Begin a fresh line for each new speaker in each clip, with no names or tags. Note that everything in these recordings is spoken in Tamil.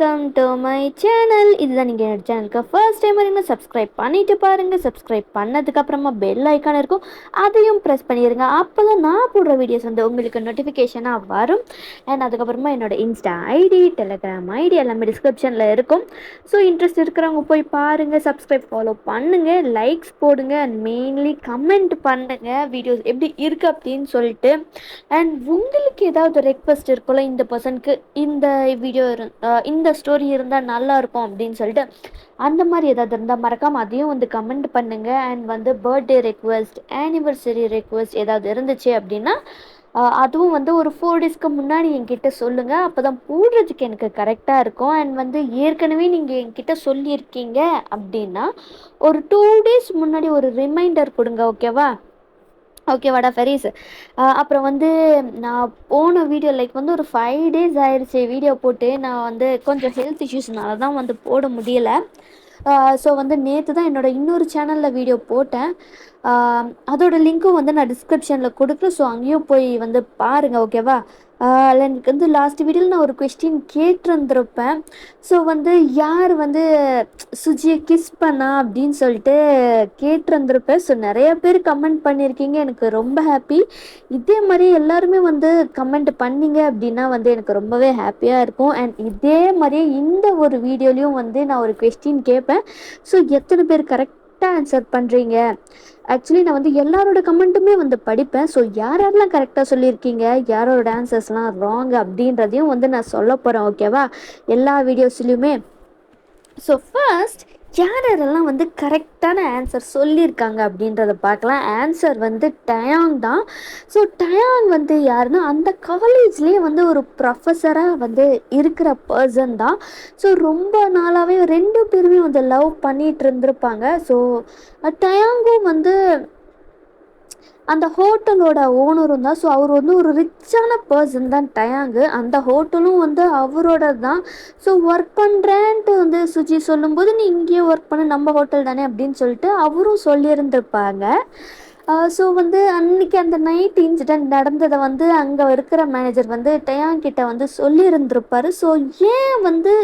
Welcome to my channel. இதுதான் நீங்கள் என்னோட சேனலுக்கு ஃபர்ஸ்ட் டைம் வரீங்க, சப்ஸ்கிரைப் பண்ணிவிட்டு பாருங்கள். சப்ஸ்கிரைப் பண்ணதுக்கப்புறமா பெல் ஐக்கான் இருக்கும், அதையும் ப்ரெஸ் பண்ணிடுங்க. அப்போ தான் நான் போடுற வீடியோஸ் வந்து உங்களுக்கு நோட்டிஃபிகேஷனாக வரும். அண்ட் அதுக்கப்புறமா என்னோட இன்ஸ்டா ஐடி, டெலிகிராம் ஐடி எல்லாமே டிஸ்கிரிப்ஷனில் இருக்கும். ஸோ இன்ட்ரெஸ்ட் இருக்கிறவங்க போய் பாருங்கள், சப்ஸ்கிரைப் ஃபாலோ பண்ணுங்கள், லைக்ஸ் போடுங்க, அண்ட் மெயின்லி கமெண்ட் பண்ணுங்கள் வீடியோஸ் எப்படி இருக்குது அப்படின்னு சொல்லிட்டு. அண்ட் உங்களுக்கு ஏதாவது ரெக்வஸ்ட் இருக்குல்ல, இந்த பர்சனுக்கு இந்த வீடியோ இந்த ஸ்டோரி இருந்தால் நல்லாயிருக்கும் அப்படின்னு சொல்லிட்டு, அந்த மாதிரி ஏதாவது இருந்தால் மறக்காமல் அதையும் வந்து கமெண்ட் பண்ணுங்கள். அண்ட் வந்து பர்த்டே ரெக்வஸ்ட், ஆனிவர்சரி ரெக்வஸ்ட் ஏதாவது இருந்துச்சு அப்படின்னா அதுவும் வந்து ஒரு 4 டேஸ்க்கு முன்னாடி என்கிட்ட சொல்லுங்கள். அப்போ தான் போடுறதுக்கு எனக்கு கரெக்டாக இருக்கும். அண்ட் வந்து ஏற்கனவே நீங்கள் என்கிட்ட சொல்லியிருக்கீங்க அப்படின்னா ஒரு 2 டேஸ் முன்னாடி ஒரு ரிமைண்டர் கொடுங்க. ஓகேவாடா ஃபெரீஸ்? அப்புறம் வந்து நான் போன வீடியோ லைக் வந்து ஒரு 5 டேஸ் ஆயிடுச்சு வீடியோ போட்டு. நான் வந்து கொஞ்சம் ஹெல்த் இஷ்யூஸ்னால தான் வந்து போட முடியலை. ஸோ வந்து நேற்று தான் என்னோடய இன்னொரு சேனலில் வீடியோ போட்டேன். அதோட லிங்க்கும் வந்து நான் டிஸ்கிரிப்ஷனில் கொடுக்குறேன். ஸோ அங்கேயும் போய் வந்து பாருங்கள். ஓகேவா? எனக்கு வந்து லாஸ்ட் வீடியோவில் நான் ஒரு கொஸ்டின் கேட்டிருந்துருப்பேன். ஸோ வந்து யார் வந்து சுஜியை கிஸ் பண்ணா அப்படின்னு சொல்லிட்டு கேட்டிருந்துருப்பேன். ஸோ நிறைய பேர் கமெண்ட் பண்ணியிருக்கீங்க, எனக்கு ரொம்ப ஹாப்பி. இதே மாதிரி எல்லாருமே வந்து கமெண்ட் பண்ணிங்க அப்படின்னா வந்து எனக்கு ரொம்பவே ஹாப்பியாக இருக்கும். அண்ட் இதே மாதிரியே இந்த ஒரு வீடியோலையும் வந்து நான் ஒரு கொஸ்டின் கேட்பேன். ஸோ எத்தனை பேர் கரெக்டாக ஆன்சர் பண்ணுறீங்க? ஆக்சுவலி நான் வந்து எல்லாரோட கமெண்ட்டுமே வந்து படிப்பேன். ஸோ யாரெல்லாம் கரெக்டாக சொல்லியிருக்கீங்க, யாரோட ஆன்சர்ஸ்லாம் ராங் அப்படின்றதையும் வந்து நான் சொல்ல போகிறேன். ஓகேவா? எல்லா வீடியோஸ்லையுமே. ஸோ ஃபர்ஸ்ட் யாரெல்லாம் வந்து கரெக்டான ஆன்சர் சொல்லியிருக்காங்க அப்படின்றத பார்க்கலாம். ஆன்சர் வந்து டயாங் தான். ஸோ டயாங் வந்து யாருன்னா அந்த காலேஜ்லேயே வந்து ஒரு ப்ரொஃபஸராக வந்து இருக்கிற பர்சன் தான். ஸோ ரொம்ப நாளாகவே 2 பேருமே வந்து லவ் பண்ணிகிட்டு இருந்திருப்பாங்க. ஸோ டயாங்கும் வந்து அந்த ஹோட்டலோட ஓனரும் தான். ஸோ அவர் வந்து ஒரு ரிச்சான பர்சன் தான் டயாங்கு. அந்த ஹோட்டலும் வந்து அவரோட தான். ஸோ ஒர்க் பண்ணுறேன்ட்டு வந்து சுஜி சொல்லும்போது, நீ இங்கேயே ஒர்க் பண்ண, நம்ம ஹோட்டல் தானே அப்படின்னு சொல்லிட்டு அவரும் சொல்லியிருந்திருப்பாங்க. ஸோ வந்து அன்றைக்கி அந்த நைட் இன்சிடெண்ட் நடந்ததை வந்து அங்கே இருக்கிற மேனேஜர் வந்து டயாங் கிட்ட வந்து சொல்லியிருந்திருப்பார். ஸோ ஏன் வந்து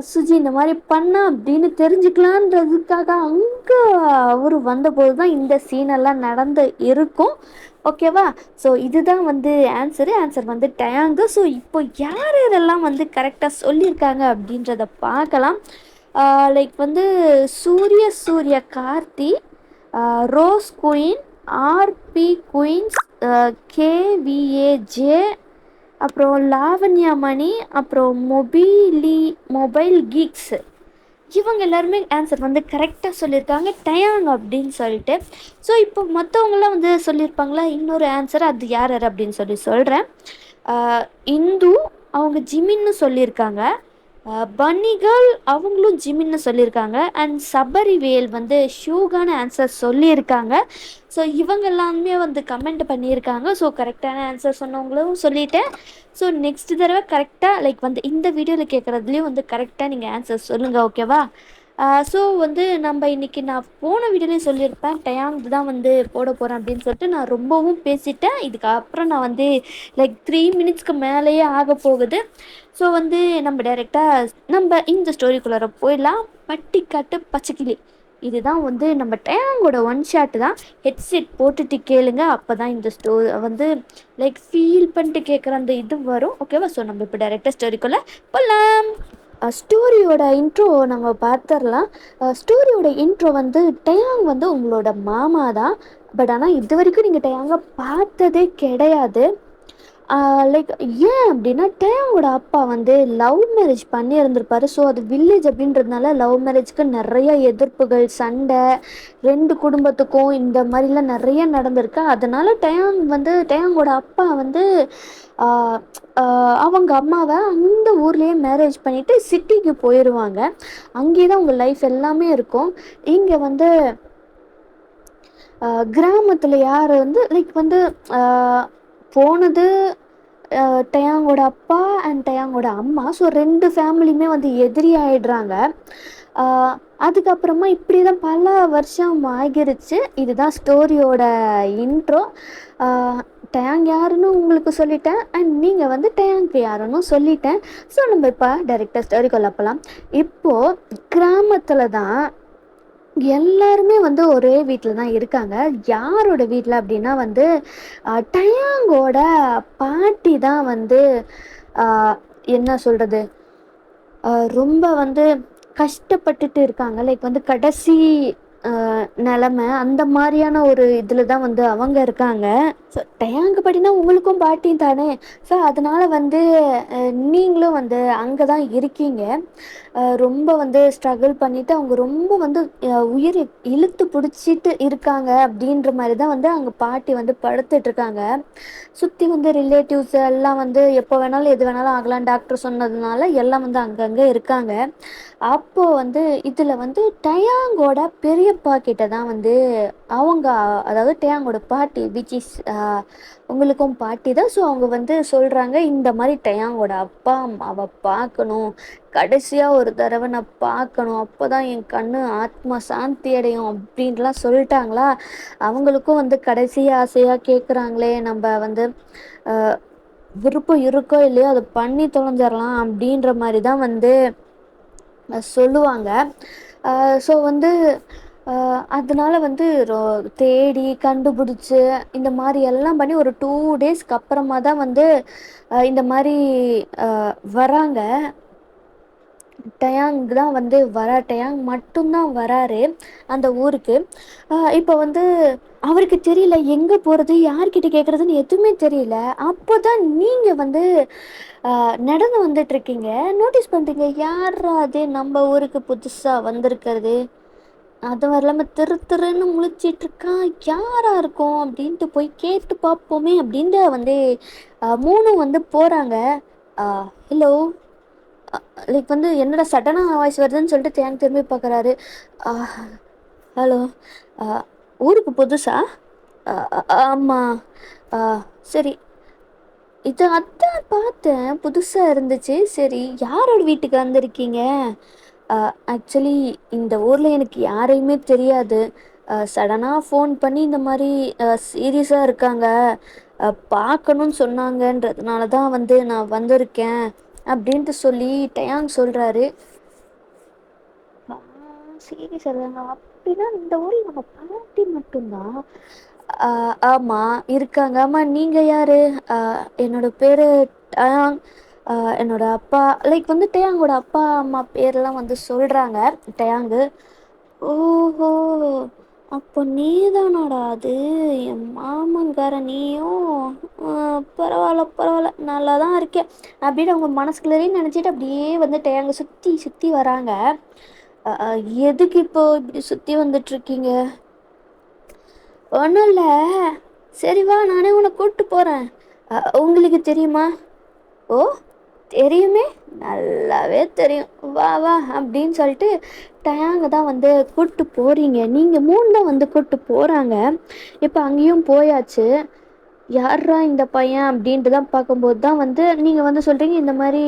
சுஜி இந்த மாதிரி பண்ணா அப்படின்னு தெரிஞ்சுக்கலான்றதுக்காக அங்கே அவர் வந்தபோது தான் இந்த சீனெல்லாம் நடந்து இருக்கும். ஓகேவா? ஸோ இதுதான் வந்து ஆன்சர் வந்து டயாங்கு. ஸோ இப்போ யாரெல்லாம் வந்து கரெக்டாக சொல்லியிருக்காங்க அப்படின்றத பார்க்கலாம். லைக் வந்து Surya Karthi, Rose Queen, RP Queens, KVAJ, அப்புறம் லாவண்யா மணி, அப்புறம் மொபைல் கீக்ஸு, இவங்க எல்லாருமே ஆன்சர் வந்து கரெக்டாக சொல்லியிருக்காங்க டயாங் அப்படின்னு சொல்லிட்டு. ஸோ இப்போ மற்றவங்களாம் வந்து சொல்லியிருப்பாங்களா இன்னொரு ஆன்சர், அது யார் அப்படின்னு சொல்கிறேன். இந்து அவங்க ஜிமின்னு சொல்லியிருக்காங்க. பன்னிகள் அவங்களும் ஜிமின்னு சொல்லியிருக்காங்க. அண்ட் சபரிவேல் வந்து ஷூகான ஆன்சர் சொல்லியிருக்காங்க. ஸோ இவங்க எல்லாமே வந்து கமெண்ட் பண்ணியிருக்காங்க. ஸோ கரெக்டான ஆன்சர் சொன்னவங்களும் சொல்லிட்டேன். ஸோ நெக்ஸ்ட் தடவை கரெக்டாக லைக் வந்து இந்த வீடியோவில் கேட்குறதுலேயும் வந்து கரெக்டாக நீங்கள் ஆன்சர் சொல்லுங்கள். ஓகேவா? ஸோ வந்து நம்ம இன்றைக்கி நான் போன வீடியோலேயும் சொல்லியிருப்பேன் டயாங் தான் வந்து போட போகிறேன் அப்படின்னு சொல்லிட்டு. நான் ரொம்பவும் பேசிட்டேன். இதுக்கப்புறம் நான் வந்து லைக் 3 மினிட்ஸ்க்கு மேலேயே ஆக போகுது. ஸோ வந்து நம்ம டைரெக்டாக நம்ம இந்த ஸ்டோரிக்குள்ளார போயிடலாம். பட்டிக்காட்டு பச்சைக்கிளி, இதுதான் வந்து நம்ம டயாங்கோட ஒன் ஷாட் தான். ஹெட்செட் போட்டுட்டு கேளுங்க, அப்போ தான் இந்த ஸ்டோரி வந்து லைக் ஃபீல் பண்ணிட்டு கேட்குற அந்த இது வரும். ஓகேவா? ஸோ நம்ம இப்போ டைரெக்டாக ஸ்டோரிக்குள்ளே போகலாம். ஸ்டோரியோட இன்ட்ரோ நம்ம பார்த்துடலாம். ஸ்டோரியோட இன்ட்ரோ வந்து டயாங் வந்து உங்களோட மாமா தான். பட் ஆனால் இது வரைக்கும் நீங்கள் டயாங்கை பார்த்ததே கிடையாது. லைக் ஏன் அப்படின்னா டயாங்கோட அப்பா வந்து லவ் மேரேஜ் பண்ணி இருந்திருப்பாரு. ஸோ அது வில்லேஜ் அப்படின்றதுனால லவ் மேரேஜ்க்கு நிறைய எதிர்ப்புகள், சண்டை 2 குடும்பத்துக்கும் இந்த மாதிரிலாம் நிறைய நடந்திருக்கு. அதனால் டயாங்கோட அப்பா வந்து அவங்க அம்மாவை அந்த ஊர்லேயே மேரேஜ் பண்ணிவிட்டு சிட்டிக்கு போயிடுவாங்க. அங்கே தான் உங்கள் லைஃப் எல்லாமே இருக்கும். இங்கே வந்து கிராமத்தில் யார் வந்து லைக் வந்து போனது டயாங்கோட அப்பா அண்ட் டயாங்கோட அம்மா. ஸோ 2 ஃபேமிலியுமே வந்து எதிரி ஆகிடுறாங்க. அதுக்கப்புறமா இப்படி தான் பல வருஷம் ஆகிருச்சு. இதுதான் ஸ்டோரியோட இன்ட்ரோ. டயாங் யாருன்னு உங்களுக்கு சொல்லிட்டேன். அண்ட் நீங்கள் வந்து டயாங் டேங்க் யாருன்னு சொல்லிட்டேன். ஸோ நம்ம இப்போ டைரெக்டாக ஸ்டோரிக்குள்ள போகலாம். இப்போது கிராமத்தில் தான் எல்லாருமே வந்து ஒரே வீட்டில் தான் இருக்காங்க. யாரோட வீட்டில் அப்படின்னா வந்து டயாங்கோட பாட்டி தான் வந்து என்ன சொல்கிறது, ரொம்ப வந்து கஷ்டப்பட்டுட்டு இருக்காங்க. லைக் வந்து கடைசி நிலமை அந்த மாதிரியான ஒரு இதில் தான் வந்து அவங்க இருக்காங்க. ஸோ டயாங்கு பாட்டினா உங்களுக்கும் பாட்டியும் தானே. ஸோ அதனால் வந்து நீங்களும் வந்து அங்கே தான் இருக்கீங்க. ரொம்ப வந்து ஸ்ட்ரகிள் பண்ணிவிட்டு அவங்க ரொம்ப வந்து உயிர் இழுத்து பிடிச்சிட்டு இருக்காங்க அப்படின்ற மாதிரி தான் வந்து அங்கே பாட்டி வந்து படுத்துட்ருக்காங்க. சுற்றி வந்து ரிலேட்டிவ்ஸ் எல்லாம் வந்து எப்போ வேணாலும் எது வேணாலும் ஆகலாம் டாக்டர் சொன்னதுனால எல்லாம் வந்து அங்கங்கே இருக்காங்க. அப்போது வந்து இதில் வந்து டயாங்கோட பெரியப்பா கிட்ட தான் வந்து அவங்க, அதாவது டயாங்கோட பாட்டி விச் இஸ் உங்களுக்கும் பாட்டி தான். ஸோ அவங்க வந்து சொல்கிறாங்க, இந்த மாதிரி டயாங்கோட அப்பா அம்மாவை பார்க்கணும், கடைசியாக ஒரு தடவை நான் பார்க்கணும், அப்போ தான் என் கண்ணு ஆத்மா சாந்தி அடையும் அப்படின்ட்டுலாம் சொல்லிட்டாங்களா. அவங்களுக்கும் வந்து கடைசி ஆசையாக கேட்குறாங்களே, நம்ம வந்து விருப்பம் இருக்கோ இல்லையோ அதை பண்ணி தொலைஞ்சிடலாம் அப்படின்ற மாதிரி தான் வந்து சொல்லுவாங்க. ஸோ வந்து அதனால வந்து தேடி கண்டுபிடிச்சி இந்த மாதிரி எல்லாம் பண்ணி ஒரு 2 டேஸ்க்கு அப்புறமா தான் வந்து இந்த மாதிரி வராங்க. டயாங் தான் வந்து டயாங் மட்டும்தான் வராரு அந்த ஊருக்கு. இப்போ வந்து அவருக்கு தெரியல எங்கே போகிறது, யார்கிட்ட கேட்குறதுன்னு எதுவுமே தெரியல. அப்போ தான் நீங்கள் வந்து நடந்து வந்துட்டுருக்கீங்க. நோட்டீஸ் பண்ணுறீங்க, யாரா அது நம்ம ஊருக்கு புதுசாக வந்திருக்கிறது, அதுவும் இல்லாமல் திருன்னு முழிச்சிட்ருக்கான், யாராக இருக்கும் அப்படின்ட்டு போய் கேட்டு பார்ப்போமே அப்படின்ட்டு வந்து 3 வந்து போகிறாங்க. ஹலோ, லைக் வந்து என்னடா சடனாக வாய்ஸ் வருதுன்னு சொல்லிட்டு தேங்க திரும்பி பார்க்குறாரு. ஹலோ, ஊருக்கு புதுசா? ஆமாம். சரி, இது அதான் பார்த்தேன், புதுசாக இருந்துச்சு. சரி, யாரோட வீட்டுக்கு வந்திருக்கீங்க? ஆக்சுவலி இந்த ஊரில் எனக்கு யாரையுமே தெரியாது. சடனாக ஃபோன் பண்ணி இந்த மாதிரி சீரியஸாக இருக்காங்க, பார்க்கணுன்னு சொன்னாங்கன்றதுனால தான் வந்து நான் வந்திருக்கேன் அப்படின்ட்டு சொல்லி டயாங் சொல்கிறாரு. சீரியஸாக இருக்காங்க அப்படின்னா இந்த ஊரில் நம்ம பாட்டி மட்டும்தான். ஆமாம் இருக்காங்க. ஆமாம், நீங்கள் யார்? என்னோடய பேர் டயாங். என்னோடய அப்பா, லைக் வந்து டயாங்கோட அப்பா அம்மா பேரெல்லாம் வந்து சொல்கிறாங்க டயாங்கு. ஓஹோ, அப்போ நீதானாடா அது, என் மாமன்கார நீயும். பரவாயில்ல பரவாயில்ல, நல்லா தான் இருக்கேன் அப்படின்னு அவங்க மனசுக்குள்ளேயே நினச்சிட்டு அப்படியே வந்து டயாங்க சுற்றி சுற்றி வராங்க. எதுக்கு இப்போ இப்படி சுற்றி வந்துட்டுருக்கீங்க? ஒன்றும் இல்லை, சரி வா நானே உன்னை கூப்பிட்டு போகிறேன். உங்களுக்கு தெரியுமா? ஓ, தெரியுமே, நல்லாவே தெரியும், வா வா அப்படின்னு சொல்லிட்டு டயாங்க தான் வந்து கூப்பிட்டு போகிறீங்க. நீங்கள் 3 தான் வந்து கூப்பிட்டு போகிறாங்க. இப்போ அங்கேயும் போயாச்சு. யார்ரா இந்த பையன் அப்படின்ட்டு தான் பார்க்கும்போது தான் வந்து நீங்கள் வந்து சொல்கிறீங்க இந்த மாதிரி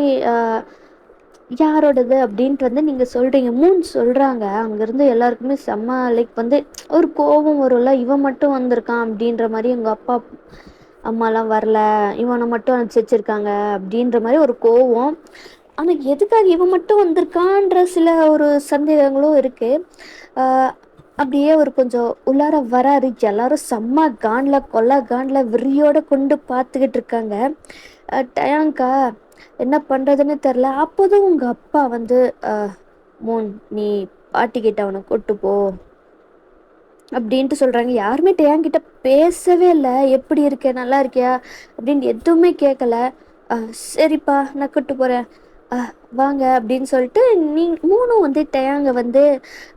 யாரோடது அப்படின்ட்டு வந்து நீங்கள் சொல்கிறீங்க. 3 சொல்கிறாங்க. அங்கேருந்து எல்லாருக்குமே செம்ம லைக் வந்து ஒரு கோபம் வரும்ல, இவன் மட்டும் வந்திருக்கான் அப்படின்ற மாதிரி, எங்கள் அப்பா அம்மாலாம் வரல, இவனை மட்டும் அனுப்பிச்சி வச்சுருக்காங்க அப்படின்ற மாதிரி ஒரு கோவம். ஆனால் எதுக்காக இவன் மட்டும் வந்திருக்கான்ற சில ஒரு சந்தேகங்களும் இருக்குது. அப்படியே ஒரு கொஞ்சம் உள்ளார வராரு. எல்லாரும் செம்ம காண்டில் கொல்ல காண்டில் விரியோடு கொண்டு பார்த்துக்கிட்டு இருக்காங்க. டயாங்கா என்ன பண்ணுறதுன்னு தெரில. அப்போதும் உங்கள் அப்பா வந்து மோன் நீ பாட்டிக்கிட்ட அவனை கூட்டு போ அப்படின்ட்டு சொல்கிறாங்க. யாருமே டயாங்கிட்ட பேசவே இல்லை. எப்படி இருக்க, நல்லா இருக்கியா அப்படின்னு எதுவுமே கேட்கல. சரிப்பா நான் கூட்டு போகிறேன், வாங்க அப்படின்னு சொல்லிட்டு 3 வந்து டயாங்க வந்து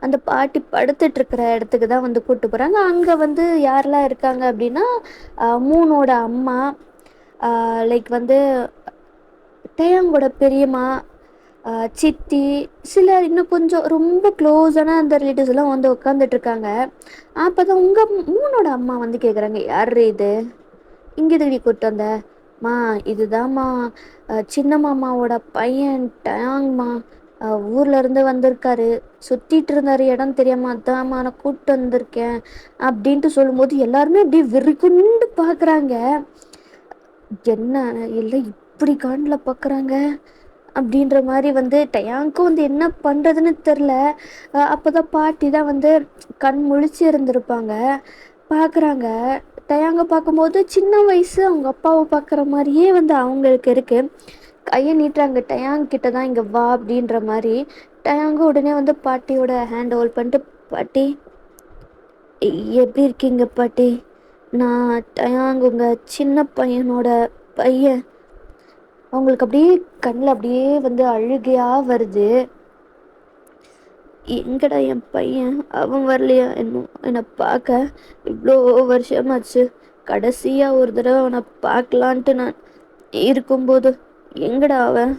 அந்த பாட்டி படுத்துட்ருக்கிற இடத்துக்கு தான் வந்து கூப்பிட்டு போகிறாங்க. அங்கே வந்து யாரெல்லாம் இருக்காங்க அப்படின்னா 3ஓட அம்மா, லைக் வந்து டயாங்கோட பெரியம்மா, சித்தி, சில இன்னும் கொஞ்சம் ரொம்ப க்ளோஸான அந்த ரிலேட்டிவ்ஸ்லாம் வந்து உட்காந்துட்ருக்காங்க. அப்போ தான் உங்கள் 3ஓட அம்மா வந்து கேட்குறாங்க, யார் இது, இங்கே எதுக்கு கூப்பிட்டு வந்த? மா இதுதாம்மா சின்ன மாமாவோட பையன் டயாங்மா, ஊர்லேருந்து வந்திருக்காரு, சுற்றிட்டு இருந்தார், இடம் தெரியாமல், அதாம்மா நான் கூப்பிட்டு வந்திருக்கேன் அப்படின்ட்டு சொல்லும்போது எல்லாருமே அப்படியே வெறிக்குண்டு பார்க்குறாங்க. என்ன இல்லை, அப்படி கண்ணில் பார்க்குறாங்க. அப்படின்ற மாதிரி வந்து டயாங்க்கும் வந்து என்ன பண்ணுறதுன்னு தெரில. அப்போ தான் பாட்டி தான் வந்து கண் முழிச்சு இருந்திருப்பாங்க. பார்க்குறாங்க. டயாங்க பார்க்கும்போது சின்ன வயசு அவங்க அப்பாவை பார்க்குற மாதிரியே வந்து அவங்களுக்கு இருக்குது. கையை நீட்டுறாங்க, டயாங் கிட்ட தான் இங்கே வா அப்படின்ற மாதிரி. டயாங்க உடனே வந்து பாட்டியோட ஹேண்ட் ஹோல்ட் பண்ணிட்டு, பாட்டி எப்படி இருக்கீங்க பாட்டி? நான் டயாங் உங்கள் சின்ன பையனோட பையன். அவங்களுக்கு அப்படியே கண்ணில் அப்படியே வந்து அழுகையாக வருது. எங்கடா என் பையன், அவன் வரலையா இன்னும் என்னை பார்க்க? இவ்வளோ வருஷமாச்சு. கடைசியாக ஒரு தடவை அவனை பார்க்கலான்ட்டு நான் இருக்கும்போது எங்கடா அவன்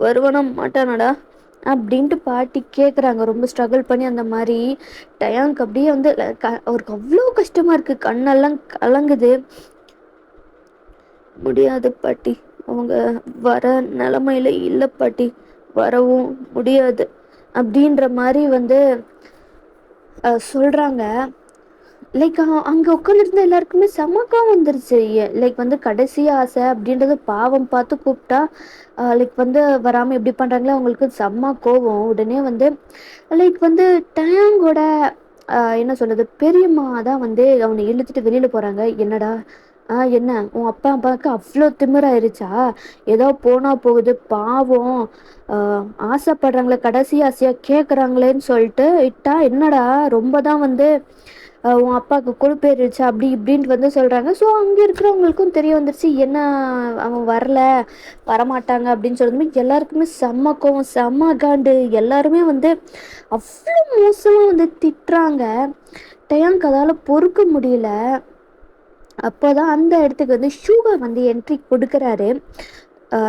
வருவானா மாட்டானாடா அப்படின்ட்டு பாட்டி கேட்குறாங்க, ரொம்ப ஸ்ட்ரகிள் பண்ணி. அந்த மாதிரி டயாங்க் அப்படியே வந்து அவருக்கு அவ்வளோ கஷ்டமாக இருக்குது, கண்ணெல்லாம் கலங்குது. முடியாது பாட்டி, அவங்க வர நிலமையில இல்லை பாட்டி, வரவும் முடியாது அப்படின்ற மாதிரி வந்து சொல்கிறாங்க. லைக் அங்கே உட்காந்துருந்த எல்லாருக்குமே செமக்கம் வந்துருச்சு. லைக் வந்து கடைசி ஆசை அப்படின்றது பாவம் பார்த்து கூப்பிட்டா லைக் வந்து வராமல் எப்படி பண்ணுறாங்களோ அவங்களுக்கு செம்ம கோவம். உடனே வந்து லைக் வந்து டேங்கோட என்ன சொல்கிறது, பெரியம்மா தான் வந்து அவனை இழுத்துட்டு வெளியில் போகிறாங்க. என்னடா என்ன உன் அப்பா அப்பாவுக்கு அவ்வளோ திமிராயிருச்சா? ஏதோ போனால் போகுது பாவம், ஆசைப்படுறாங்களே, கடைசி ஆசையாக கேட்குறாங்களேன்னு சொல்லிட்டு இட்டா, என்னடா ரொம்ப தான் வந்து உன் அப்பாவுக்கு கொழுப்பேறிடுச்சு அப்படி இப்படின்ட்டு வந்து சொல்கிறாங்க. ஸோ அங்கே இருக்கிறவங்களுக்கும் தெரிய வந்துருச்சு, என்ன அவன் வரல, வரமாட்டாங்க அப்படின்னு சொல்லும்போது எல்லாருக்குமே செம்ம கோவம், செம்ம காண்டு. எல்லாருமே வந்து அவ்வளோ மோசமாக வந்து திட்டுறாங்க. டயாங்க் அதால் பொறுக்க முடியல. அப்போ தான் அந்த இடத்துக்கு வந்து ஷூகா வந்து என்ட்ரி கொடுக்குறாரு.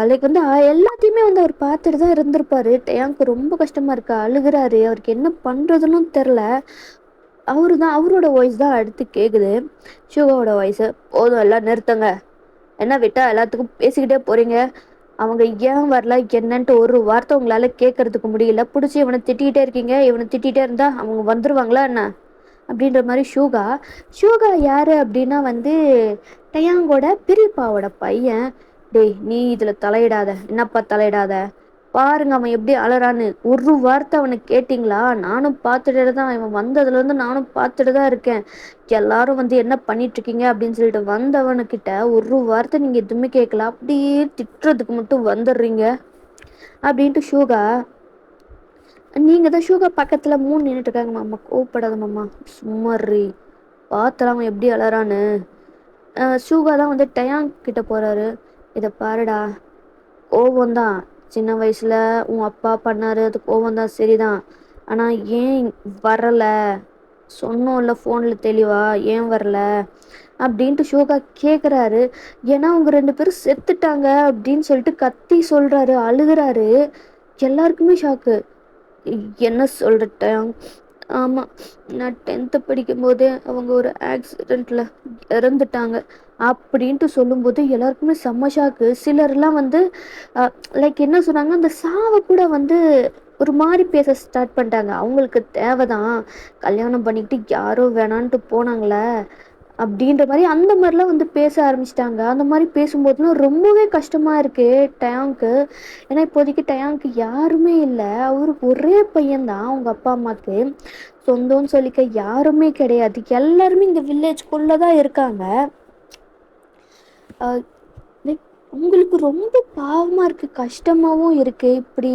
லைக் வந்து எல்லாத்தையுமே வந்து அவர் பார்த்துட்டு தான் இருந்திருப்பாரு. டயாங்க்கு ரொம்ப கஷ்டமாக இருக்கு, அழுகிறாரு. அவருக்கு என்ன பண்ணுறதுன்னு தெரில. அவரோட வாய்ஸ் தான் அடுத்து கேட்குது, ஷூகாவோட வாய்ஸு. போதும் எல்லாம் நிறுத்துங்க, என்ன விட்டால் எல்லாத்துக்கும் பேசிக்கிட்டே போகிறீங்க. அவங்க ஏன் வரல என்னன்ட்டு ஒரு வார்த்தை உங்களால் கேட்கறதுக்கு முடியல. பிடிச்சி இவனை திட்டிகிட்டே இருக்கீங்க. இவனை திட்டிகிட்டே இருந்தால் அவங்க வந்துடுவாங்களா என்ன அப்படின்ற மாதிரி. ஷூகா யார் அப்படின்னா வந்து டயாங்கோட பெரியப்பாவோட பையன். டேய் நீ இதில் தலையிடாத, என்னப்பா தலையிடாத, பாருங்க அவன் எப்படி அலறான்னு. ஒரு வார்த்தை அவனை கேட்டிங்களா? நானும் பார்த்துட்டு தான், இவன் வந்ததுலேருந்து நானும் பார்த்துட்டு தான் இருக்கேன். எல்லாரும் வந்து என்ன பண்ணிட்டுருக்கீங்க அப்படின்னு சொல்லிட்டு வந்தவனுக்கிட்ட ஒரு வார்த்தை நீங்கள் எதுவுமே கேட்கல, அப்படியே திட்டுறதுக்கு மட்டும் வந்துடுறீங்க அப்படின்ட்டு ஷூகா. நீங்கள் தான் ஷூகா பக்கத்தில் நின்றுட்டு இருக்காங்க. மாமா கோவப்படாத மாமா, சும்மாரி, பார்த்தலாம் அவன் எப்படி அலறான்னு. ஷூகா தான் வந்து டயாங் கிட்ட போகிறாரு. இதை பாருடா, கோவம் தான், சின்ன வயசில் உன் அப்பா பண்ணார், அது கோவம் தான், சரிதான். ஆனால் ஏன் வரலை சொன்னோம்ல ஃபோனில் தெளிவா, ஏன் வரல அப்படின்ட்டு ஷோகா கேட்குறாரு. ஏன்னா அவங்க 2 பேரும் செத்துட்டாங்க அப்படின்னு சொல்லிட்டு கத்தி சொல்கிறாரு, அழுகிறாரு. எல்லாருக்குமே ஷாக்கு. என்ன சொல்லிட்டேன்? ஆமாம், நான் 10th படிக்கும்போதே அவங்க ஒரு ஆக்சிடெண்ட்டில் இறந்துட்டாங்க அப்படின்ட்டு சொல்லும்போது எல்லாருக்குமே செம்ம ஷாக்கு. சிலர்லாம் வந்து லைக் என்ன சொன்னாங்க, அந்த சாவை கூட வந்து ஒரு மாதிரி பேச ஸ்டார்ட் பண்ணிட்டாங்க. அவங்களுக்கு தேவைதான், கல்யாணம் பண்ணிக்கிட்டு யாரோ வேணான்ட்டு போனாங்களே அப்படின்ற மாதிரி அந்த மாதிரிலாம் வந்து பேச ஆரம்பிச்சிட்டாங்க. அந்த மாதிரி பேசும்போதுலாம் ரொம்பவே கஷ்டமாக இருக்குது டயாங்க்கு. ஏன்னா இப்போதைக்கு டயாங்க்கு யாருமே இல்லை. அவருக்கு ஒரே பையன்தான். அவங்க அப்பா அம்மாவுக்கு சொந்தம்னு சொல்லிக்க யாருமே கிடையாது. எல்லாருமே இந்த வில்லேஜ்குள்ளே தான் இருக்காங்க. லைக் உங்களுக்கு ரொம்ப பாவமாக இருக்குது, கஷ்டமாகவும் இருக்குது இப்படி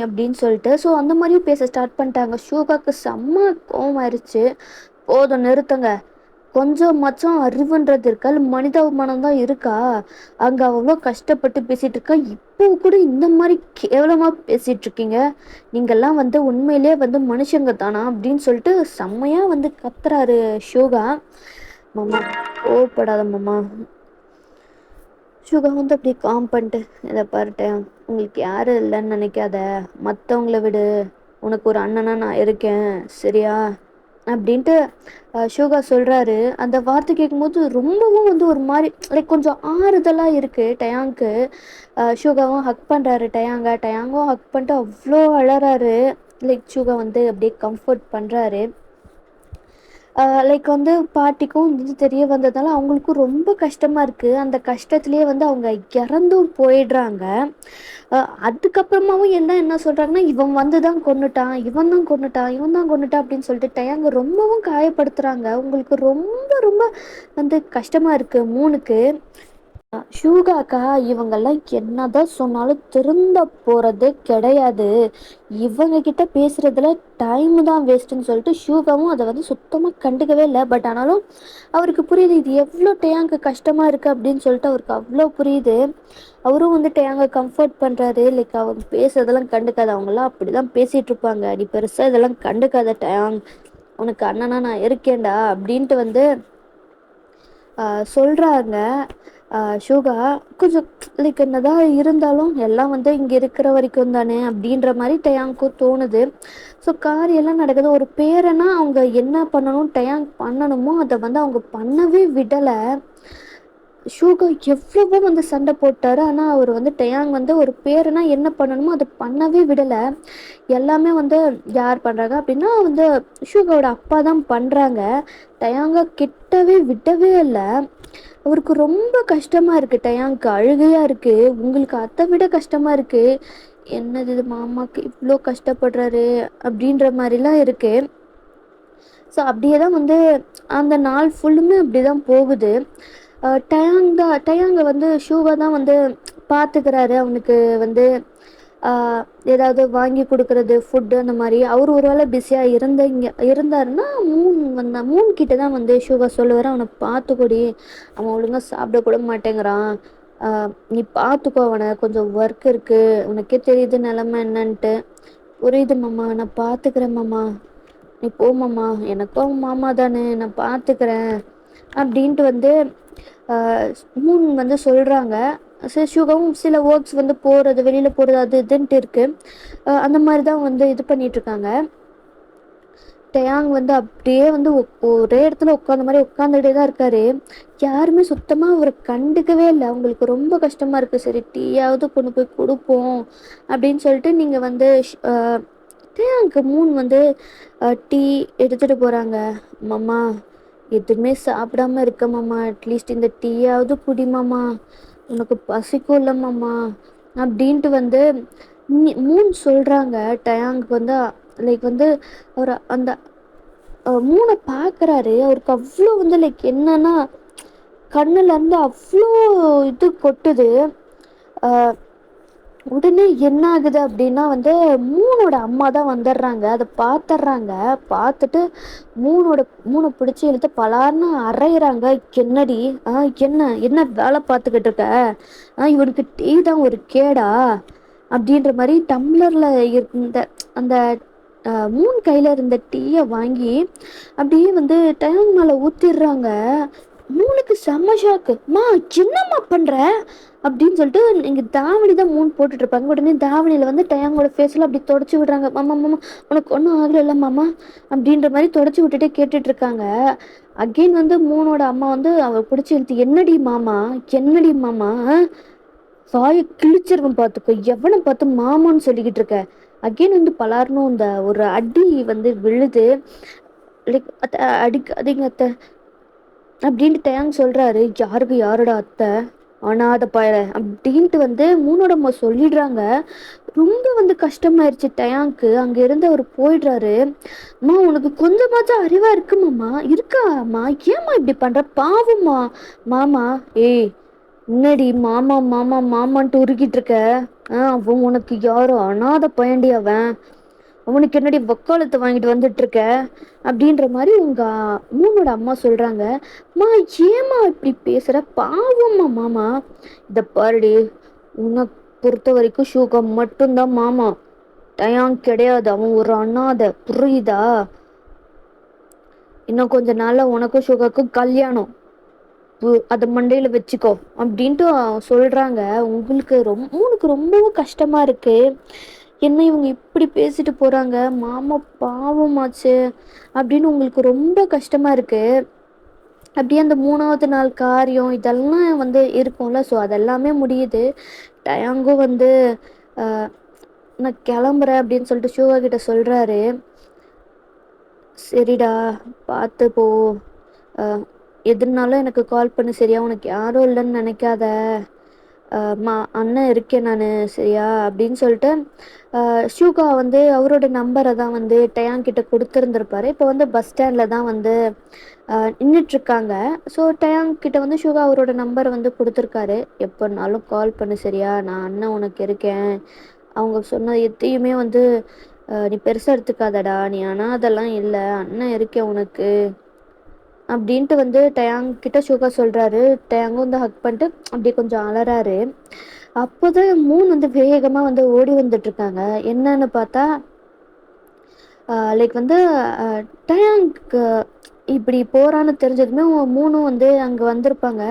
அப்படின்னு சொல்லிட்டு. ஸோ அந்த மாதிரியும் பேச ஸ்டார்ட் பண்ணிட்டாங்க. ஷூகாக்கு செம்ம கோவம் ஆயிடுச்சு. போதும் நிறுத்துங்க, கொஞ்சம் மச்சம் அறிவுன்றது இருக்கா, இல்லை மனிதாபிமானம் தான் இருக்கா? அங்கே அவ்வளோ கஷ்டப்பட்டு பேசிகிட்டு இருக்கா, இப்போ கூட இந்த மாதிரி கேவலமாக பேசிகிட்டு இருக்கீங்க. நீங்கள்லாம் வந்து உண்மையிலே வந்து மனுஷங்க தானா அப்படின்னு சொல்லிட்டு செம்மையாக வந்து கத்துறாரு ஷூகா. மாமா கோவப்படாத மாமா. ஷூகா வந்து அப்படியே காம் பண்ணிட்டு, இதை பாருட்டேன், உங்களுக்கு யாரும் இல்லைன்னு நினைக்காத, மற்றவங்கள விடு, உனக்கு ஒரு அண்ணனா நான் இருக்கேன் சரியா அப்படின்ட்டு ஷூகா சொல்கிறாரு. அந்த வார்த்தை கேட்கும்போது ரொம்பவும் வந்து ஒரு மாதிரி லைக் கொஞ்சம் ஆறுதலாக இருக்குது டயாங்க்கு. ஷூகாவும் ஹக் பண்ணுறாரு டயாங்கும் ஹக் பண்ணிட்டு அவ்வளோ அழறாரு. லைக் ஷூகா வந்து அப்படியே கம்ஃபர்ட் பண்ணுறாரு. லைக் வந்து பாட்டிக்கும் இது தெரிய வந்ததால அவங்களுக்கும் ரொம்ப கஷ்டமாக இருக்குது. அந்த கஷ்டத்துலேயே வந்து அவங்க இறந்தும் போயிடுறாங்க. அதுக்கப்புறமாவும் என்ன சொல்கிறாங்கன்னா, இவன் வந்து தான் கொன்னுட்டான், இவன் தான் கொன்னுட்டான், இவன் தான் கொன்னுட்டான் அப்படின்னு சொல்லிட்டு டயாங்க ரொம்பவும் காயப்படுத்துகிறாங்க. உங்களுக்கு ரொம்ப ரொம்ப வந்து கஷ்டமாக இருக்குது மூணுக்கு. ஷூகாக்கா இவங்கெல்லாம் என்னதான் சொன்னாலும் திருந்த போகிறதே கிடையாது, இவங்க கிட்ட பேசுகிறதுல டைம் தான் வேஸ்ட்டுன்னு சொல்லிட்டு ஷூகாவும் அதை வந்து சுத்தமாக கண்டுக்கவே இல்லை. பட் ஆனாலும் அவருக்கு புரியுது இது எவ்வளோ டேயாங்கு கஷ்டமாக இருக்குது அப்படின்னு சொல்லிட்டு அவருக்கு அவ்வளோ புரியுது. அவரும் வந்து டேயாங்க கம்ஃபர்ட் பண்ணுறாரு. லைக் அவங்க பேசுறதெல்லாம் கண்டுக்காது, அவங்களாம் அப்படி தான் பேசிகிட்டு இருப்பாங்க, நீ பெருசாக இதெல்லாம் கண்டுக்காத டயாங், உனக்கு அண்ணனா நான் இருக்கேன்டா அப்படின்ட்டு வந்து சொல்கிறாங்க. ஷூகா கொஞ்சம் லைக் என்னதான் இருந்தாலும் எல்லாம் வந்து இங்கே இருக்கிற வரைக்கும் தானே அப்படின்ற மாதிரி டயாங்க்கும் தோணுது. ஸோ காரியெல்லாம் நடக்குது. ஒரு பேரனா அவங்க என்ன பண்ணணும் டயாங் பண்ணணுமோ அதை வந்து அவங்க பண்ணவே விடலை. ஷூகா எவ்வளவோ வந்து சண்டை போட்டார், ஆனால் அவர் வந்து டயாங் வந்து ஒரு பேரனா என்ன பண்ணணுமோ அதை பண்ணவே விடலை. எல்லாமே வந்து யார் பண்ணுறாங்க அப்படின்னா வந்து ஷூகாவோட அப்பா தான் பண்ணுறாங்க. டயாங்கா கிட்டவே விடவே இல்லை. அவருக்கு ரொம்ப கஷ்டமாக இருக்குது, டயாங்க்கு அழுகையாக இருக்குது. உங்களுக்கு அதை விட கஷ்டமாக இருக்குது, என்னது இது மாமாவுக்கு இவ்வளோ கஷ்டப்படுறாரு அப்படின்ற மாதிரிலாம் இருக்குது. ஸோ அப்படியே தான் வந்து அந்த நாள் ஃபுல்லுமே அப்படி தான் போகுது. டயாங்கை வந்து ஷூவை தான் வந்து பார்த்துக்கிறாரு. அவனுக்கு வந்து ஏதாவது வாங்கி கொடுக்குறது ஃபுட்டு அந்த மாதிரி. அவர் ஒரு வேளை பிஸியாக இருந்தாருன்னா மூன் கிட்ட தான் வந்து ஷூகா சொல்லுவார், அவனை பார்த்துக்கூடி, அவன் ஒழுங்காக சாப்பிடக்கூட மாட்டேங்கிறான், நீ பார்த்துக்கோ அவனை, கொஞ்சம் ஒர்க் இருக்குது, உனக்கே தெரியுது நிலமை என்னன்ட்டு. புரியுது மாமா, நான் பார்த்துக்கிறேன் மாமா, நீ போ மாமா, எனக்கும் மாமா தானே, நான் பார்த்துக்கிறேன் அப்படின்ட்டு வந்து மூன் வந்து சொல்கிறாங்க. ஷுகாவும் சில ஒர்க்ஸ் வந்து போகிறது வெளியில் போகிறது அது இதுன்ட்டு இருக்குது. அந்த மாதிரி தான் வந்து இது பண்ணிகிட்ருக்காங்க. டயாங் வந்து அப்படியே வந்து ஒரே இடத்துல உட்காந்த மாதிரி உட்காந்துட்டே தான் இருக்காரு. யாருமே சுத்தமாக அவரை கண்டுக்கவே இல்லை. அவங்களுக்கு ரொம்ப கஷ்டமாக இருக்குது. சரி டீயாவது கொண்டு போய் கொடுப்போம் அப்படின்னு சொல்லிட்டு நீங்கள் வந்து டயாங்க்கு மூன் வந்து டீ எடுத்துகிட்டு போகிறாங்க. மாமா எதுவுமே சாப்பிடாம இருக்க மாமா, அட்லீஸ்ட் இந்த டீயாவது குடிமாமா, உனக்கு பசிக்கும் இல்லை மாமா அப்படின்ட்டு வந்து மூன் சொல்கிறாங்க. டயாங்க்கு வந்து லைக் வந்து அவர் அந்த மூனை பார்க்குறாரு. அவருக்கு அவ்வளோ வந்து லைக் என்னன்னா கண்ணுலேருந்து அவ்வளோ இது கொட்டுது. உடனே என்ன ஆகுது அப்படின்னா வந்து மூனோட அம்மா தான் வந்துடுறாங்க. அதை பார்த்துட்றாங்க. பார்த்துட்டு மூணை பிடிச்சி இழுத்து பலார்னு அரைகிறாங்க. என்னடி என்ன என்ன வேலை பார்த்துக்கிட்டு இருக்க, இவனுக்கு டீ தான் ஒரு கேடா அப்படின்ற மாதிரி டம்ளரில் இருந்த அந்த மூன் கையில் இருந்த டீயை வாங்கி அப்படியே வந்து டயாங் மேலே ஊற்றிடுறாங்க. மூனுக்கு செம்ம ஷாக்கு. என்னம்மா பண்ணுற அப்படின்னு சொல்லிட்டு இங்கே தாவணி தான் மூன் போட்டுட்ருப்பாங்க. உடனே தாவணியில் வந்து டயாங்கோட ஃபேஸில் அப்படி தொடச்சி விடுறாங்க. மாமா மாமா உனக்கு ஒன்றும் ஆகலை மாமா அப்படின்ற மாதிரி தொடச்சி விட்டுட்டே கேட்டுட்ருக்காங்க. அகெயின் வந்து மூனோட அம்மா வந்து அவள் பிடிச்சி இழுத்து என்னடி மாமா சாயை கிழிச்சிருவன் பார்த்துக்கோ, எவனை பார்த்து மாமான்னு சொல்லிக்கிட்டு இருக்க. அகெயின் வந்து பலார்னு இந்த ஒரு அடி வந்து விழுது. லைக் அடிக்காதீங்க அத்தை அப்படின்ட்டு டயாங் சொல்கிறாரு. யாருக்கு யாரோட அத்தை, அனாத பயல அப்படின்ட்டு வந்து மூனோட அம்மா சொல்லிடுறாங்க. ரொம்ப வந்து கஷ்டமாயிருச்சு டயாங்க்கு. அங்கே இருந்து அவர் போயிடுறாரு. அம்மா உனக்கு கொஞ்சமாச்சும் அறிவாக இருக்குமாம்மா, இருக்காம்மா, ஏம்மா இப்படி பண்ணுற, பாவம்மா மாமா. ஏய் என்னடி மாமா மாமா மாமான்ட்டு உருக்கிட்டு இருக்க, அவன் உனக்கு யாரோ அனாத பயண்டி, அவனுக்கு என்னடி வக்காலத்தை வாங்கிட்டு வந்துட்டு இருக்க அப்படின்ற மாதிரி உங்க மூனோட அம்மா சொல்றாங்க. ஏமா இப்படி பேசுற, பாவம்மா மாமா. இத பாருடி, உன்னை பொறுத்த வரைக்கும் ஷூகா மட்டும்தான் மாமா, டயாங் கிடையாது, அவன் ஒரு அனாதை, புரியுதா? இன்னும் கொஞ்ச நாள்ல உனக்கும் ஷூகாக்கும் கல்யாணம், அதை மண்டையில வச்சுக்கோ அப்படின்ட்டு சொல்றாங்க. உங்களுக்கு மூணுக்கு ரொம்பவும் கஷ்டமா இருக்கு. என்ன இவங்க இப்படி பேசிட்டு போறாங்க, மாமா பாவமாச்சு அப்படின்னு உங்களுக்கு ரொம்ப கஷ்டமா இருக்கு. அப்படியே அந்த 3வது நாள் காரியம் இதெல்லாம் வந்து இருக்கும்ல, ஸோ அதெல்லாமே முடியுது. டயாங்கும் வந்து நான் கிளம்புறேன் அப்படின்னு சொல்லிட்டு ஷூகா கிட்ட சொல்றாரு. சரிடா, பார்த்து போ. அ எதுனாலும் எனக்கு கால் பண்ணு சரியா? உனக்கு யாரும் இல்லன்னு நெனைக்காத. அண்ணன் இருக்கேன் நானு சரியா? அப்படின்னு சொல்லிட்டு ஷூகா வந்து அவரோட நம்பரை தான் வந்து டயான் கிட்ட குடுத்துருந்துருப்பாரு. இப்போ வந்து பஸ் ஸ்டாண்ட்ல தான் வந்து நின்னுட்ருக்காங்க. ஸோ டயான் கிட்ட வந்து ஷூகா அவரோட நம்பர வந்து குடுத்துருக்காரு. எப்போனாலும் கால் பண்ணு சரியா? நான் அண்ணன் உனக்கு இருக்கேன். அவங்க சொன்ன எதையுமே வந்து நீ பெருசா எடுத்துக்காதடா. நீ அனாதைலாம் இல்ல. அண்ணன் இருக்கேன் உனக்கு. அப்படின்ட்டு வந்து டயாங் கிட்ட ஷூகா சொல்றாரு. டயாங்கும் வந்து ஹக் பண்ணிட்டு அப்படியே கொஞ்சம் அழறாரு. அப்போதான் மூன் வந்து வேகமா வந்து ஓடி வந்துட்டுருக்காங்க. என்னன்னு பார்த்தா, லைக் வந்து டயாங்க்கு இப்படி போறான்னு தெரிஞ்சதுமே மூணும் வந்து அங்க வந்திருப்பாங்க.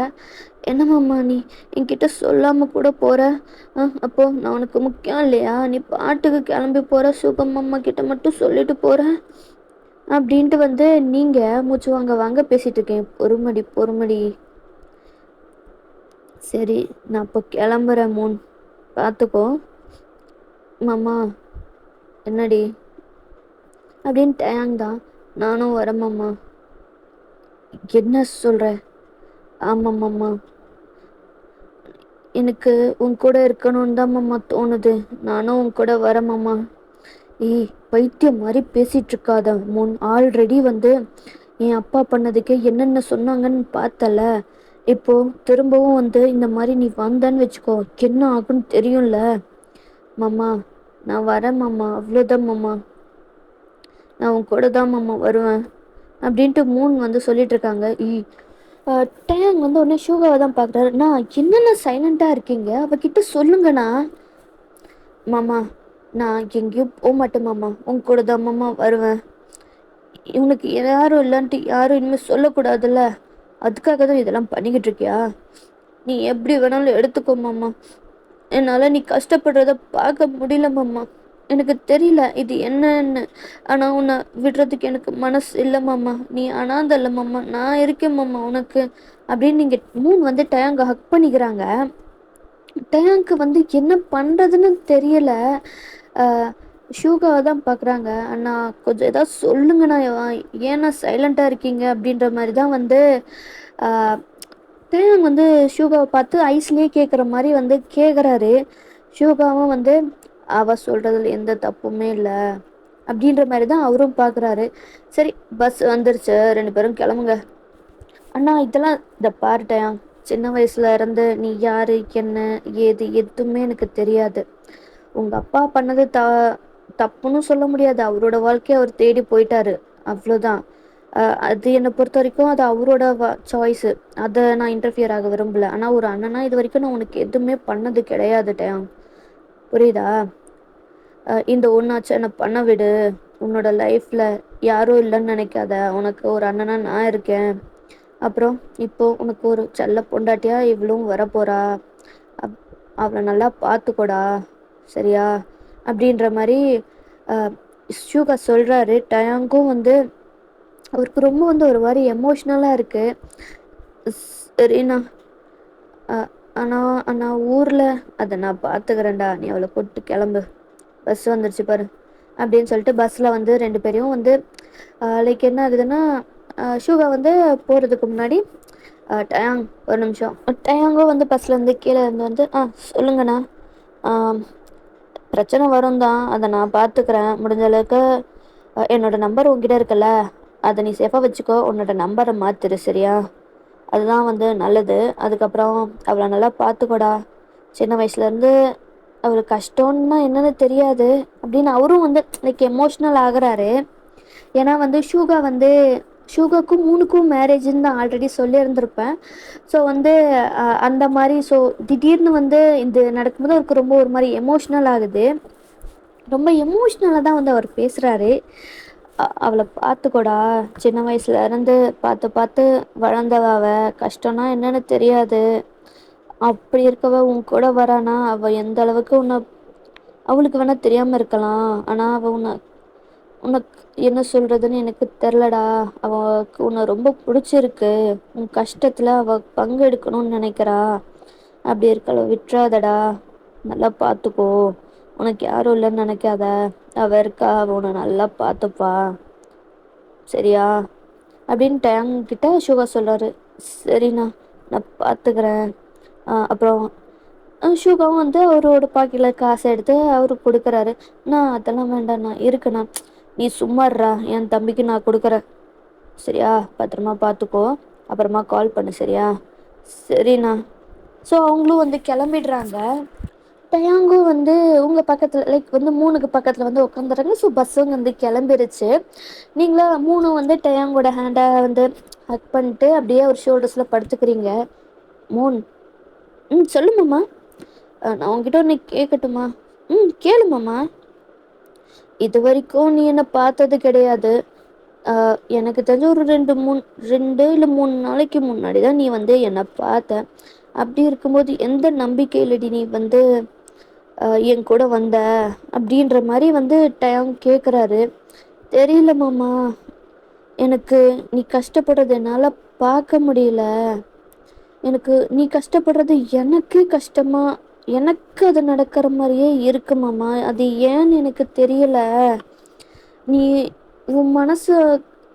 "என்னம்மாம்மா நீ என்கிட்ட சொல்லாம கூட போற? அப்போ நான் உனக்கு முக்கியம் இல்லையா? நீ பாட்டுக்கு கிளம்பி போற. சுகமம்மா கிட்ட மட்டும் சொல்லிட்டு போற." அப்படின்ட்டு வந்து நீங்க மூச்சு வாங்க வாங்க பேசிட்டு இருக்கேன். பொறுமடி பொறுமடி. சரி நான் இப்போ கிளம்புறேன் மூன். பார்த்துக்கோ. மாமா என்னடி அப்படின்னு டயாங் தான். நானும் வரேன் மாமா. என்ன சொல்ற? ஆமாம் மாமா. எனக்கு உன் கூட இருக்கணும்னு தான் மாமா தோணுது. நானும் உன் கூட வரேன் மாமா. ஏய் பைத்தியம் மாதிரி பேசிட்டு இருக்காத முன். ஆல்ரெடி வந்து என் அப்பா பண்ணதுக்கே என்னென்ன சொன்னாங்கன்னு பார்த்தல. இப்போ திரும்பவும் வந்து இந்த மாதிரி நீ வந்தன்னு வச்சுக்கோ, என்ன ஆகுன்னு தெரியும்ல. மாமா நான் வரேன் மாமா, அவ்வளோதான் மாமா. நான் உன் கூட தான் மாமா வருவேன் அப்படின்ட்டு மூன் வந்து சொல்லிட்டு இருக்காங்க. டேங் வந்து உடனே ஷூகாவை தான் பார்க்குறாரு. நான் என்னென்ன சைலண்ட்டாக இருக்கீங்க, அவகிட்ட சொல்லுங்கண்ணா. மாமா நான் எங்கேயும் போக மாட்டேன் மாமா, உங்க கூட தான் மாமா வருவேன். இவனுக்கு யாரும் இல்லைன்ட்டு யாரும் இனிமேல் சொல்லக்கூடாதுல்ல, அதுக்காக தான் இதெல்லாம் பண்ணிக்கிட்டு இருக்கியா? நீ எப்படி வேணாலும் எடுத்துக்கோ மாமா. என்னால் நீ கஷ்டப்படுறத பார்க்க முடியல மாமா. எனக்கு தெரியல இது என்னன்னு. ஆனால் உன்னை விடுறதுக்கு எனக்கு மனசு இல்லை மாமா. நீ அனாதை இல்லை மாமா, நான் இருக்கேன் மாமா உனக்கு அப்படின்னு நீங்கள் மூணு வந்து டயாங்க ஹக் பண்ணிக்கிறாங்க. டயாங்க்கு வந்து என்ன பண்ணுறதுன்னு தெரியல. ஷூகாவை தான் பார்க்குறாங்க. அண்ணா கொஞ்சம் ஏதாவது சொல்லுங்கண்ணா, ஏன்னா சைலண்ட்டாக இருக்கீங்க அப்படின்ற மாதிரி தான் வந்து டயாங் வந்து ஷூகாவை பார்த்து ஐஸ்லேயே கேட்குற மாதிரி வந்து கேட்குறாரு. ஷூகாவும் வந்து அவ சொல்கிறதுல எந்த தப்புமே இல்லை அப்படின்ற மாதிரி தான் அவரும் பார்க்குறாரு. சரி பஸ் வந்துருச்சு, 2 பேரும் கிளம்புங்க. அண்ணா இதெல்லாம் இந்த பாரு டயாங், சின்ன வயசுல இருந்து நீ யாரு என்ன ஏது எதுவுமே எனக்கு தெரியாது. உங்க அப்பா பண்ணது தப்புன்னு சொல்ல முடியாது. அவரோட வாழ்க்கையை அவர் தேடி போயிட்டாரு, அவ்வளோதான். அது என்னை பொறுத்த வரைக்கும் அது அவரோட சாய்ஸு. அதை நான் இன்டர்ஃபியர் ஆக விரும்பல. ஆனால் ஒரு அண்ணனா இது வரைக்கும் நான் உனக்கு எதுவுமே பண்ணது கிடையாது டயாங், புரியுதா? இந்த ஒன்றாச்சும் என்னை பண்ண விடு. உன்னோட லைஃப்பில் யாரும் இல்லைன்னு நினைக்காத. உனக்கு ஒரு அண்ணனா நான் இருக்கேன். அப்புறம் இப்போ உனக்கு ஒரு செல்ல பொண்டாட்டியா இவ்வளவும் வரப்போறா. அப் அவளை நல்லா பார்த்துக்கோடா சரியா? அப்படின்ற மாதிரி ஷூகா சொல்கிறாரு. டயாங்கும் வந்து அவருக்கு ரொம்ப வந்து ஒரு மாதிரி எமோஷ்னலாக இருக்குது. சரிண்ணா, அண்ணா அண்ணா ஊரில் அதை நான் பார்த்துக்கிறேன்டா, நீ அவளை கூப்பிட்டு கிளம்பு. பஸ் வந்துருச்சு பாரு அப்படின்னு சொல்லிட்டு பஸ்ஸில் வந்து 2 பேரையும் வந்து லைக் என்ன ஆகுதுன்னா, ஷூகா வந்து போகிறதுக்கு முன்னாடி டயாங் ஒரு நிமிஷம். டயாங்கும் வந்து பஸ்லேருந்து கீழே இருந்து வந்து சொல்லுங்கண்ணா. பிரச்சனை வரும் தான், அதை நான் பார்த்துக்கிறேன் முடிஞ்ச அளவுக்கு. என்னோட நம்பர் உங்ககிட்ட இருக்குல்ல, அதை நீ சேஃபாக வச்சுக்கோ. உன்னோட நம்பரை மாற்றிடு சரியா? அதுதான் வந்து நல்லது. அதுக்கப்புறம் அவளை நல்லா பார்த்துக்கோடா. சின்ன வயசுலேருந்து அவளுக்கு கஷ்டம்னா என்னன்னு தெரியாது அப்படின்னு அவரும் வந்து லைக் எமோஷ்னல் ஆகுறாரு. ஏன்னா வந்து ஷூகாக்கும் மூணுக்கும் மேரேஜ்ன்னு தான் ஆல்ரெடி சொல்லியிருந்திருப்பேன். ஸோ வந்து அந்த மாதிரி ஸோ திடீர்னு வந்து இது நடக்கும்போது அவருக்கு ரொம்ப ஒரு மாதிரி எமோஷ்னல் ஆகுது. ரொம்ப எமோஷ்னலாக தான் வந்து அவர் பேசுகிறாரு. அவளை பார்த்துக்கோடா, சின்ன வயசுல இருந்து பார்த்து பார்த்து வளர்ந்தவ அவ, கஷ்டம்னா என்னன்னு தெரியாது. அப்படி இருக்கவ உன் கூட வரானா, அவள் எந்த அளவுக்கு உன்னை அவளுக்கு வேணா தெரியாமல் இருக்கலாம். ஆனால் அவள் உனக்கு என்ன சொல்கிறதுன்னு எனக்கு தெரிலடா. அவளுக்கு உன்னை ரொம்ப பிடிச்சிருக்கு. உன் கஷ்டத்தில் அவள் பங்கு எடுக்கணும்னு நினைக்கிறா. அப்படி இருக்கல விட்டுறாதடா, நல்லா பார்த்துக்கோ. உனக்கு யாரும் இல்லைன்னு நினைக்காத. அவள் இருக்கா, அவள் உன்னை நல்லா பார்த்துப்பா. சரியா அப்படின்னு டேங்கிட்ட ஷுகா சொல்கிறாரு. சரிண்ணா, நான் பார்த்துக்கிறேன். அப்புறம் ஷுகாவும் வந்து அவரோட பாக்கெட்டில் காசை எடுத்து அவருக்கு கொடுக்குறாரு. நான் அதெல்லாம் வேண்டாண்ணா, இருக்குண்ணா, நீ சும்மாடுறா, என் தம்பிக்கு நான் கொடுக்குறேன். சரியா, பத்திரமா பார்த்துக்கோ, அப்புறமா கால் பண்ணு. சரியா? சரிண்ணா. ஸோ அவங்களும் வந்து கிளம்பிடுறாங்க. டயாங்கும் வந்து உங்கள் பக்கத்தில் லைக் வந்து 3க்கு பக்கத்தில் வந்து உட்காந்துறாங்க. ஸோ பஸ்ஸும் வந்து கிளம்பிருச்சு. நீங்களா 3 வந்து டயாங்கோட ஹேண்டை வந்து ஹக் பண்ணிட்டு அப்படியே ஒரு ஷோல்டர்ஸில் படுத்துக்கிறீங்க. 3. சொல்லுமாம்மா. நான் உங்ககிட்ட ஒன்று கேட்கட்டுமா? கேளுமாம்மா. இது வரைக்கும் நீ என்னை பார்த்தது கிடையாது. எனக்கு தெரிஞ்ச ஒரு 2 இல்லை 3 நாளைக்கு முன்னாடி தான் நீ வந்து என்னை பார்த்த. அப்படி இருக்கும்போது எந்த நம்பிக்கையிலடி நீ வந்து என் கூட வந்த அப்படின்ற மாதிரி வந்து டயாங் கேட்குறாரு. தெரியல மாமா, எனக்கு நீ கஷ்டப்படுறது என்னால் பார்க்க முடியல. எனக்கு நீ கஷ்டப்படுறது எனக்கு கஷ்டமா, எனக்கு அது நடக்கிற மாதிரியே இருக்கு மாமா. அது ஏன்னு எனக்கு தெரியல. நீ உன் மனசு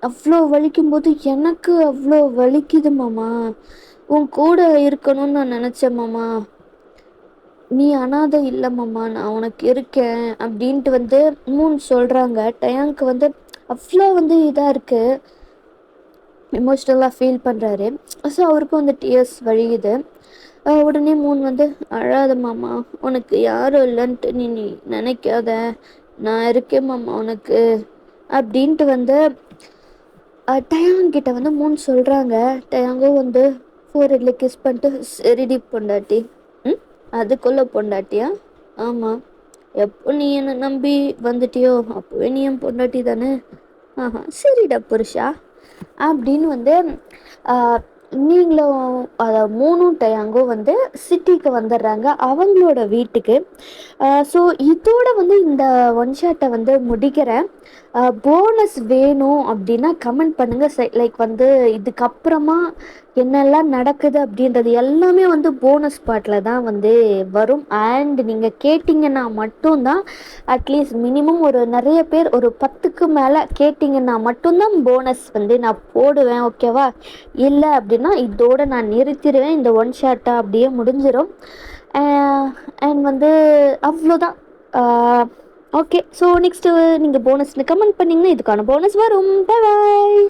அவ்வளோ வலிக்கும்போது எனக்கு அவ்வளோ வலிக்குது மாமா. உன் கூட இருக்கணும்னு நான் நினச்சேன் மாமா. நீ அனாதை இல்லை மாமா, நான் உனக்கு இருக்கேன் அப்படின்ட்டு வந்து சொல்கிறாங்க. டயாங்க்கு வந்து அவ்வளோ வந்து இதாக இருக்குது, எமோஷ்னலாக ஃபீல் பண்ணுறாரு. ஸோ அவருக்கும் வந்து டியர்ஸ் வழியுது. உடனே வந்து அழாத மாமா, உனக்கு யாரும் இல்லைன்ட்டு நீ நினைக்காத, நான் இருக்கேன் மாமா உனக்கு அப்படின்ட்டு வந்து டயாங் கிட்ட வந்து சொல்கிறாங்க. டயாங்கும் வந்து ஃபோர்ஹெட்டில் கிஸ் பண்ணிட்டு, சரிடி பொண்டாட்டி. அதுக்குள்ளே பொண்டாட்டியா? ஆமாம். எப்போ நீ என்னை நம்பி வந்துட்டியோ அப்போவே நீ என் பொண்டாட்டி தானே? சரிடா புருஷா அப்படின்னு வந்து நீங்களும் அதை 3 டயாங்கும் வந்து சிட்டிக்கு வந்துடுறாங்க அவங்களோட வீட்டுக்கு. ஸோ இதோட வந்து இந்த ஒன் ஷாட்டை வந்து முடிக்கிறேன். போனஸ் வேணும் அப்படின்னா கமெண்ட் பண்ணுங்கள். லைக் வந்து இதுக்கப்புறமா என்னெல்லாம் நடக்குது அப்படின்றது எல்லாமே வந்து போனஸ் பார்ட்டில் தான் வந்து வரும். அண்ட் நீங்கள் கேட்டிங்கன்னா மட்டும்தான், அட்லீஸ்ட் மினிமம் ஒரு நிறைய பேர் ஒரு 10க்கு மேலே கேட்டிங்கன்னா மட்டும்தான் போனஸ் வந்து நான் போடுவேன். ஓகேவா? இல்லை அப்படின்னா இதோடு நான் நிறுத்திடுவேன். இந்த ஒன் ஷாட்டை அப்படியே முடிஞ்சிடும். அண்ட் வந்து அவ்வளோதான். ஓகே, ஸோ நெக்ஸ்ட்டு நீங்கள் போனஸ்னு கமெண்ட் பண்ணிங்கன்னா இதுக்கான போனஸ் வரும். பாய்.